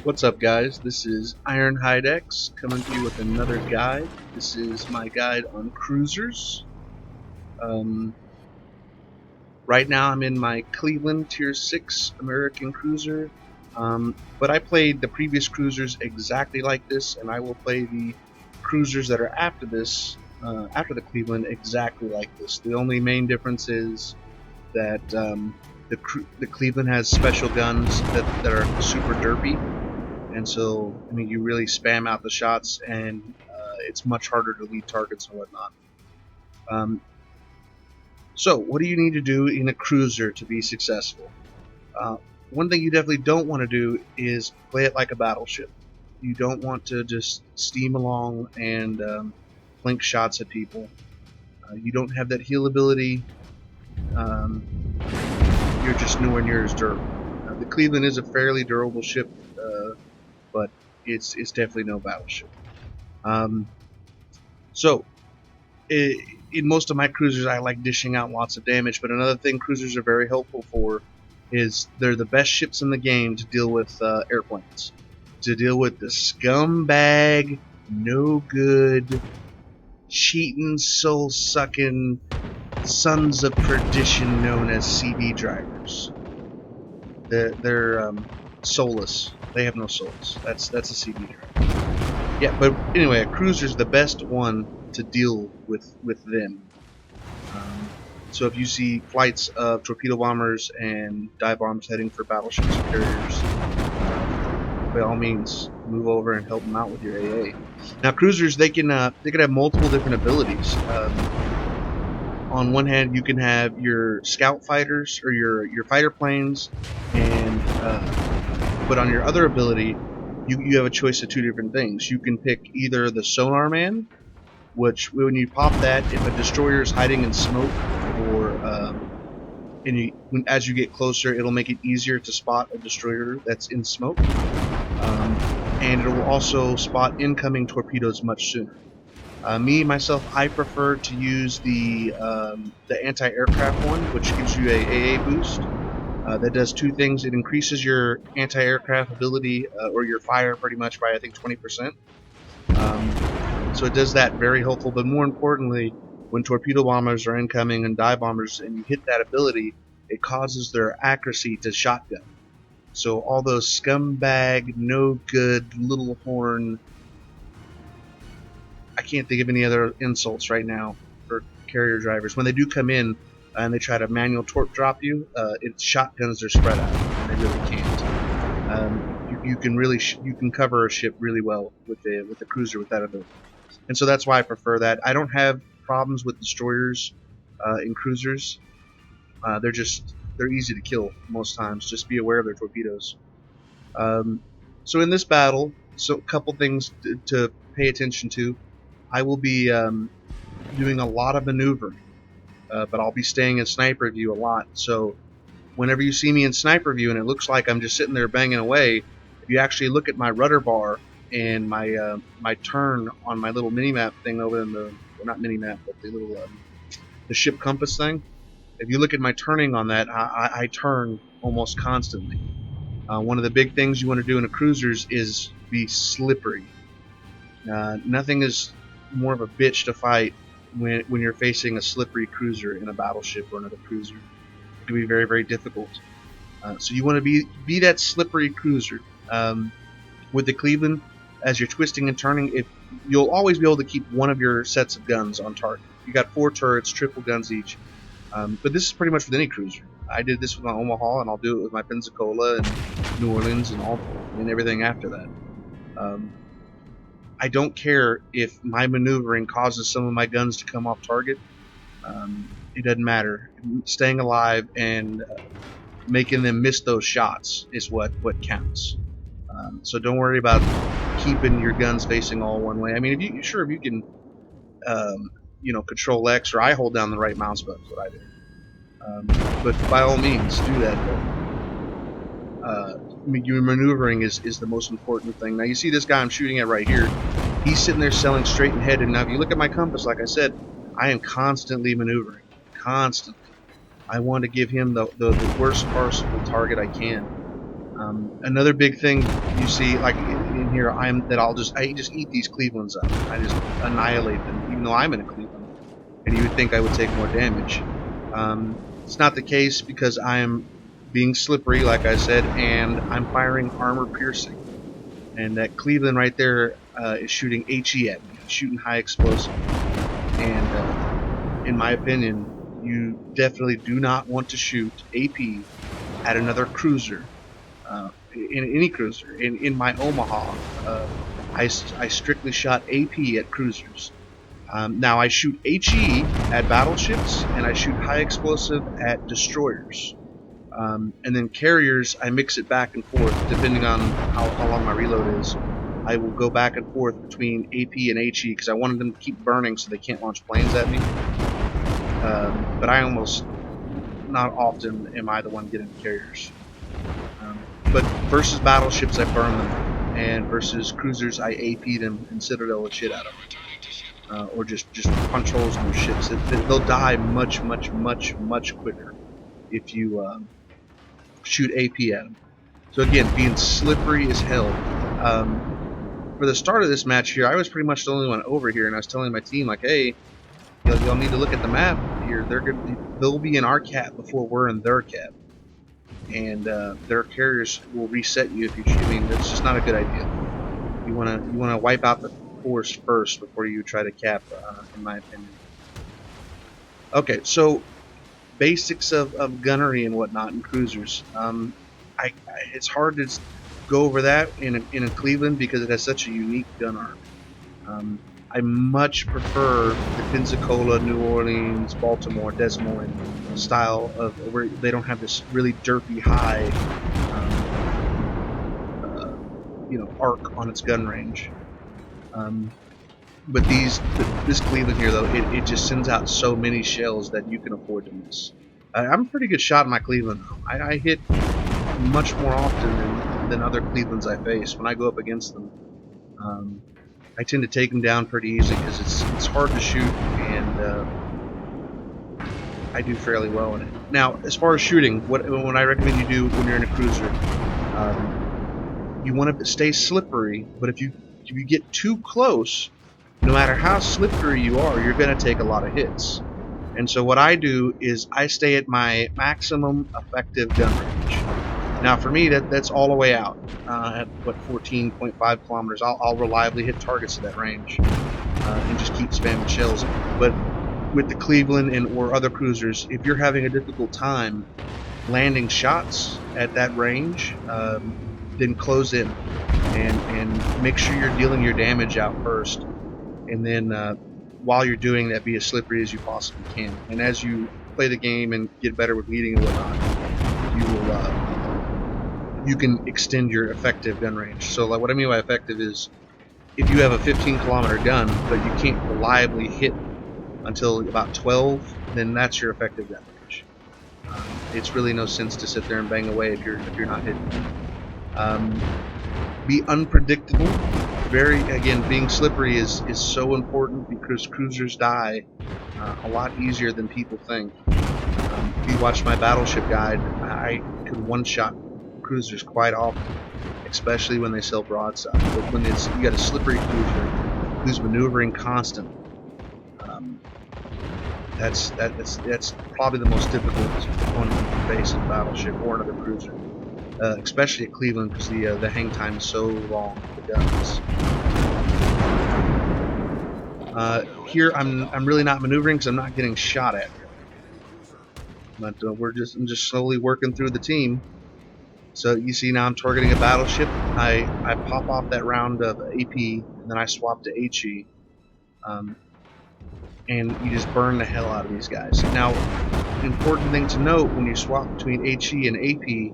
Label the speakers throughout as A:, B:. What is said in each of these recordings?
A: What's up, guys? This is Ironhide X coming to you with another guide. This is my guide on cruisers. Um, right now, I'm in my Cleveland Tier 6 American cruiser, but I played the previous cruisers exactly like this, and I will play the cruisers that are after this, after the Cleveland, exactly like this. The only main difference is that the Cleveland has special guns that are super derpy. And so, I mean, you really spam out the shots, and it's much harder to lead targets and whatnot. Um, so, what do you need to do in a cruiser to be successful? Uh, one thing you definitely don't want to do is play it like a battleship. You don't want to just steam along and blink shots at people. You don't have that heal ability. Um, you're just nowhere near as durable. The Cleveland is a fairly durable ship, but it's definitely no battleship. Um, So, in most of my cruisers, I like dishing out lots of damage. But another thing cruisers are very helpful for is they're the best ships in the game to deal with airplanes, to deal with the scumbag, no good, cheating, soul sucking sons of perdition known as CD drivers. They're soulless. They have no souls. That's a CD driver. Yeah, but anyway, a cruiser's the best one to deal with them. Um, so if you see flights of torpedo bombers and dive bombers heading for battleships or carriers, by all means move over and help them out with your AA. Now cruisers they can have multiple different abilities. On one hand, you can have your scout fighters or your fighter planes, and but on your other ability, you have a choice of two different things. You can pick either the sonar man, which when you pop that, if a destroyer is hiding in smoke, or as you get closer, it'll make it easier to spot a destroyer that's in smoke, and it will also spot incoming torpedoes much sooner. Myself, I prefer to use the anti-aircraft one, which gives you a AA boost. That does two things. It increases your anti-aircraft ability, or your fire, pretty much by I think 20%. So it does that, very helpful. But more importantly, when torpedo bombers are incoming and dive bombers, and you hit that ability, it causes their accuracy to shotgun. So all those scumbag, no good, little horn, I can't think of any other insults right now for carrier drivers. When they do come in and they try to manual torque drop you, it shotguns their spread out, and they really can't. You can really you can cover a ship really well with the cruiser with that ability, and so that's why I prefer that. I don't have problems with destroyers in cruisers. They're easy to kill most times. Just be aware of their torpedoes. Um, so in this battle, so a couple things to pay attention to. I will be doing a lot of maneuvering, but I'll be staying in sniper view a lot. So whenever you see me in sniper view and it looks like I'm just sitting there banging away, if you actually look at my rudder bar and my turn on my little mini map thing over in the, well, not mini map, but the little the ship compass thing. If you look at my turning on that, I turn almost constantly. One of the big things you want to do in a cruisers is be slippery. Nothing is more of a bitch to fight when you're facing a slippery cruiser in a battleship or another cruiser. It can be very, very difficult. So you want to be that slippery cruiser. With the Cleveland, as you're twisting and turning, you'll always be able to keep one of your sets of guns on target. You got 4 turrets, triple guns each. But this is pretty much with any cruiser. I did this with my Omaha, and I'll do it with my Pensacola and New Orleans and everything after that. I don't care if my maneuvering causes some of my guns to come off target. It doesn't matter. Staying alive and making them miss those shots is what counts. So don't worry about keeping your guns facing all one way. I mean, if you can, control X, or I hold down the right mouse button, is what I do. But by all means, do that. Your maneuvering is the most important thing. Now you see this guy I'm shooting at right here. He's sitting there selling straight ahead, and now if you look at my compass, like I said, I am constantly maneuvering. Constantly. I want to give him the worst possible target I can. Another big thing you see, like in here, I just eat these Clevelands up. I just annihilate them, even though I'm in a Cleveland, and you would think I would take more damage. It's not the case because I'm being slippery, like I said, and I'm firing armor piercing. And that Cleveland right there is shooting HE at me. He's shooting high explosive. And in my opinion, you definitely do not want to shoot AP at another cruiser, in any cruiser. In my Omaha, I strictly shot AP at cruisers. Now I shoot HE at battleships, and I shoot high explosive at destroyers. And then carriers, I mix it back and forth depending on how long my reload is. I will go back and forth between AP and HE because I wanted them to keep burning so they can't launch planes at me. But I almost not often am I the one getting the carriers. But versus battleships, I burn them, and versus cruisers, I AP them and Citadel the shit out of them, or just punch holes in their ships. They'll die much quicker if you shoot AP at them. So again, being slippery as hell. For the start of this match here, I was pretty much the only one over here, and I was telling my team like, "Hey, y'all need to look at the map here. They'll be in our cap before we're in their cap, and their carriers will reset you if you shoot. I mean, that's just not a good idea. You wanna wipe out the force first before you try to cap, in my opinion. Okay, so basics of gunnery and whatnot in cruisers. It's hard to go over that in a Cleveland because it has such a unique gun arc. I much prefer the Pensacola, New Orleans, Baltimore, Des Moines style of where they don't have this really derpy high, arc on its gun range. But this Cleveland here though, it just sends out so many shells that you can afford to miss. I'm a pretty good shot in my Cleveland though. I hit much more often than other Clevelands I face when I go up against them. I tend to take them down pretty easily because it's hard to shoot, and I do fairly well in it. Now, as far as shooting, what I recommend you do when you're in a cruiser, you want to stay slippery, but if you get too close, no matter how slippery you are, you're going to take a lot of hits. And so what I do is I stay at my maximum effective gun range. Now for me, that's all the way out at 14.5 kilometers. I'll reliably hit targets at that range, and just keep spamming shells. But with the Cleveland or other cruisers, if you're having a difficult time landing shots at that range, then close in and make sure you're dealing your damage out first, and then while you're doing that, be as slippery as you possibly can. And as you play the game and get better with leading and whatnot, you can extend your effective gun range. So like, what I mean by effective is if you have a 15-kilometer gun but you can't reliably hit until about 12, then that's your effective gun range. It's really no sense to sit there and bang away if you're not hitting. Be unpredictable. Being slippery is so important because cruisers die a lot easier than people think. If you watch my battleship guide, I could one-shot cruisers quite often, especially when they sail broadside. But when you got a slippery cruiser who's maneuvering constantly, that's probably the most difficult opponent you can face in a battleship or another cruiser, especially at Cleveland because the hang time is so long with the guns. Here I'm really not maneuvering because I'm not getting shot at. But I'm just slowly working through the team. So you see now I'm targeting a battleship. I pop off that round of AP, and then I swap to HE, and you just burn the hell out of these guys. Now, important thing to note when you swap between HE and AP,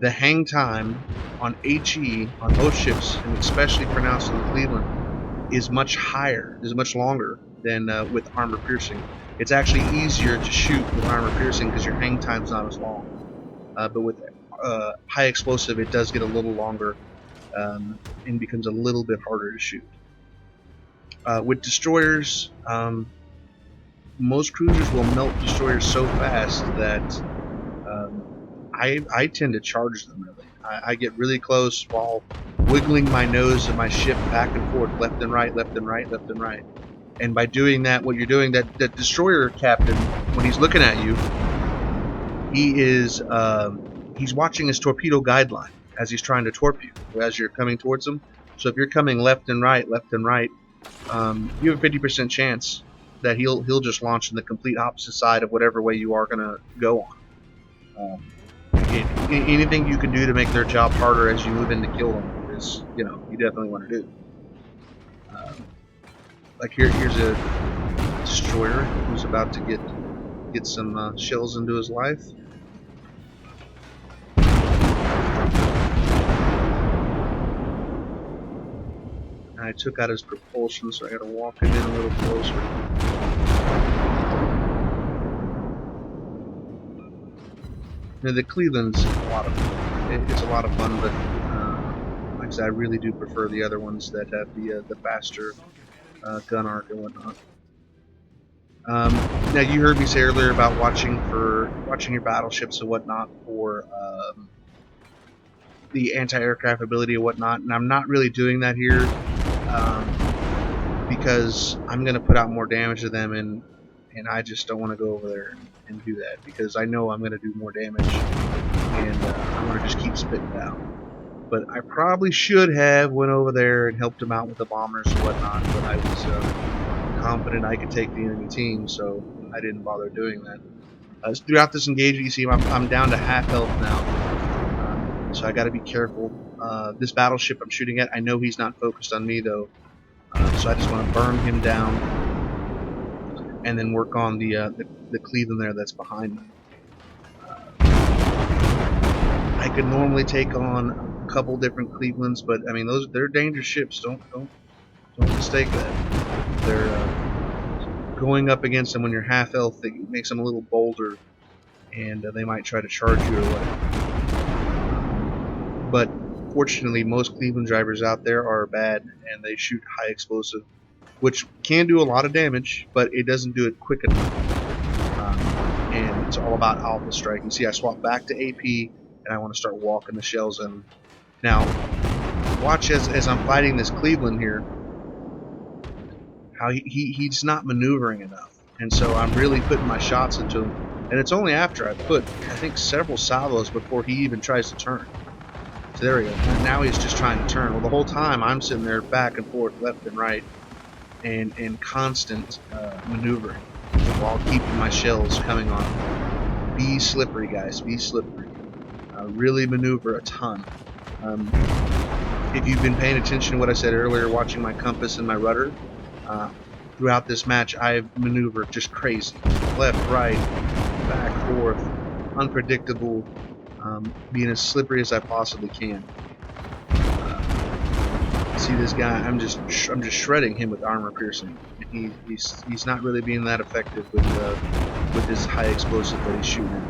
A: the hang time on HE on most ships, and especially pronounced on the Cleveland, is much higher, is much longer than with armor piercing. It's actually easier to shoot with armor piercing because your hang time's not as long. But with high explosive, it does get a little longer, and becomes a little bit harder to shoot. With destroyers, most cruisers will melt destroyers so fast that I tend to charge them really. I get really close while wiggling my nose and my ship back and forth, left and right, left and right, left and right. And by doing that, what you're doing, that destroyer captain, when he's looking at you, he's watching his torpedo guideline as he's trying to torp you as you're coming towards him. So if you're coming left and right, you have a 50% chance that he'll just launch in the complete opposite side of whatever way you are going to go on. Anything you can do to make their job harder as you move in to kill them is, you definitely want to do. Like here's a destroyer who's about to get some shells into his life. I took out his propulsion, so I got to walk him in a little closer. Now, the Cleveland's a lot of fun. It's a lot of fun, but like I said, I really do prefer the other ones that have the faster gun arc and whatnot. Now, you heard me say earlier about watching your battleships and whatnot for the anti-aircraft ability and whatnot, and I'm not really doing that here because I'm going to put out more damage to them, and I just don't want to go over there and do that because I know I'm going to do more damage, and I want to just keep spitting down. But I probably should have went over there and helped him out with the bombers and whatnot, but I was confident I could take the enemy team, so I didn't bother doing that. Throughout this engagement, you see I'm down to half health now, so I got to be careful. This battleship I'm shooting at, I know he's not focused on me though, so I just want to burn him down and then work on the Cleveland there that's behind me. I could normally take on a couple different Clevelands, but I mean they're dangerous ships. Don't mistake that. They're going up against them when you're half health. It makes them a little bolder, and they might try to charge you or whatever. But fortunately, most Cleveland drivers out there are bad, and they shoot high explosive, which can do a lot of damage, but it doesn't do it quick enough. And it's all about alpha strike. You see, I swap back to AP, and I want to start walking the shells in. Now, watch as I'm fighting this Cleveland here, how he's not maneuvering enough, and so I'm really putting my shots into him. And it's only after I put, I think, several salvos before he even tries to turn. So there we go. Now he's just trying to turn. Well, the whole time I'm sitting there back and forth, left and right, and constant maneuvering while keeping my shells coming on. Be slippery, guys. Be slippery. Really maneuver a ton. If you've been paying attention to what I said earlier, watching my compass and my rudder, throughout this match I've maneuvered just crazy. Left, right, back, forth, unpredictable, being as slippery as I possibly can. See this guy, I'm just shredding him with armor piercing. He's not really being that effective with his high explosive that he's shooting at.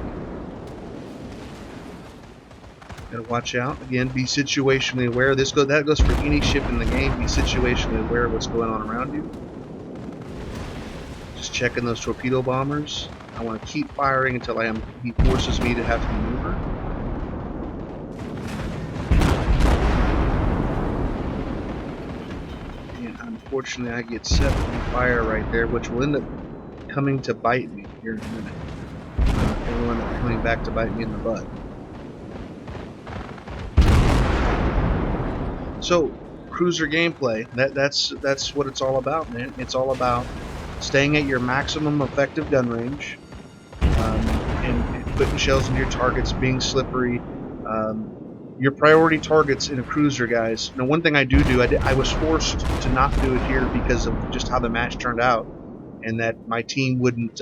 A: Gotta watch out. Again, be situationally aware. That goes for any ship in the game. Be situationally aware of what's going on around you. Just checking those torpedo bombers. I want to keep firing until he forces me to have to maneuver. And unfortunately, I get set on fire right there, which will end up coming to bite me here in a minute. It'll end up coming back to bite me in the butt. So, cruiser gameplay, that's what it's all about, man. It's all about staying at your maximum effective gun range, and putting shells into your targets, being slippery. Your priority targets in a cruiser, guys. Now, one thing I I was forced to not do it here because of just how the match turned out, and that my team wouldn't.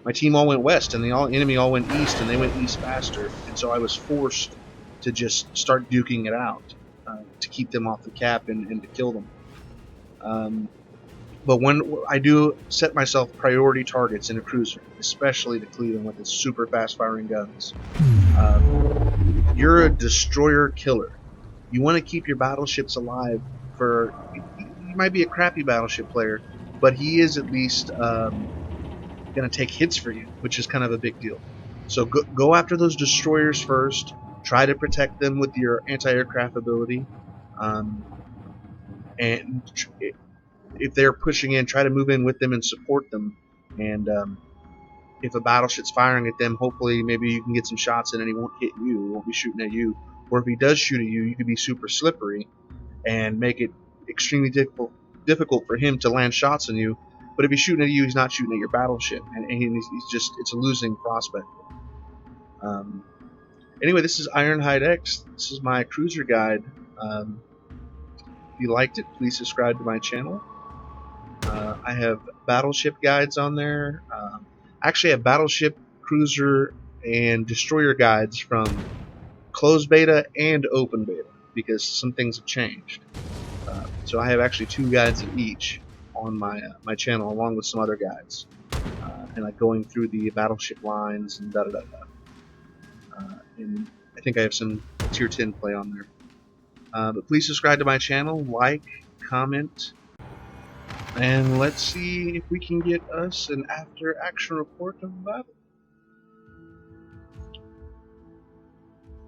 A: My team all went west, and the enemy all went east, and they went east faster, and so I was forced to just start duking it out. To keep them off the cap and to kill them. But when I do set myself priority targets in a cruiser, especially the Cleveland with its super fast firing guns, you're a destroyer killer. You want to keep your battleships alive for. You might be a crappy battleship player, but he is at least going to take hits for you, which is kind of a big deal. So go after those destroyers first. Try to protect them with your anti-aircraft ability, and if they're pushing in, try to move in with them and support them. And if a battleship's firing at them, hopefully maybe you can get some shots in and he won't hit you. He won't be shooting at you. Or if he does shoot at you, you could be super slippery and make it extremely difficult for him to land shots on you. But if he's shooting at you, he's not shooting at your battleship, and he's just, it's a losing prospect. Anyway, this is Ironhide X. This is my cruiser guide. If you liked it, please subscribe to my channel. I have battleship guides on there. Actually, I have battleship, cruiser, and destroyer guides from closed beta and open beta because some things have changed. So I have actually 2 guides of each on my channel, along with some other guides, and like going through the battleship lines and da da da da. And I think I have some tier 10 play on there. But please subscribe to my channel, like, comment, and let's see if we can get us an after-action report of the battle.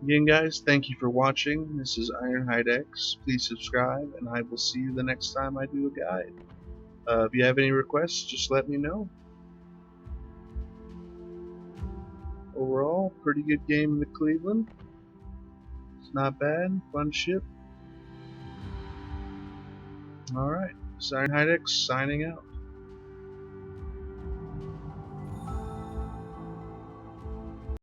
A: Again, guys, thank you for watching. This is Ironhide X. Please subscribe, and I will see you the next time I do a guide. If you have any requests, just let me know. Overall, pretty good game in the Cleveland. It's not bad. Fun ship. Alright, this is Ironhide X signing out.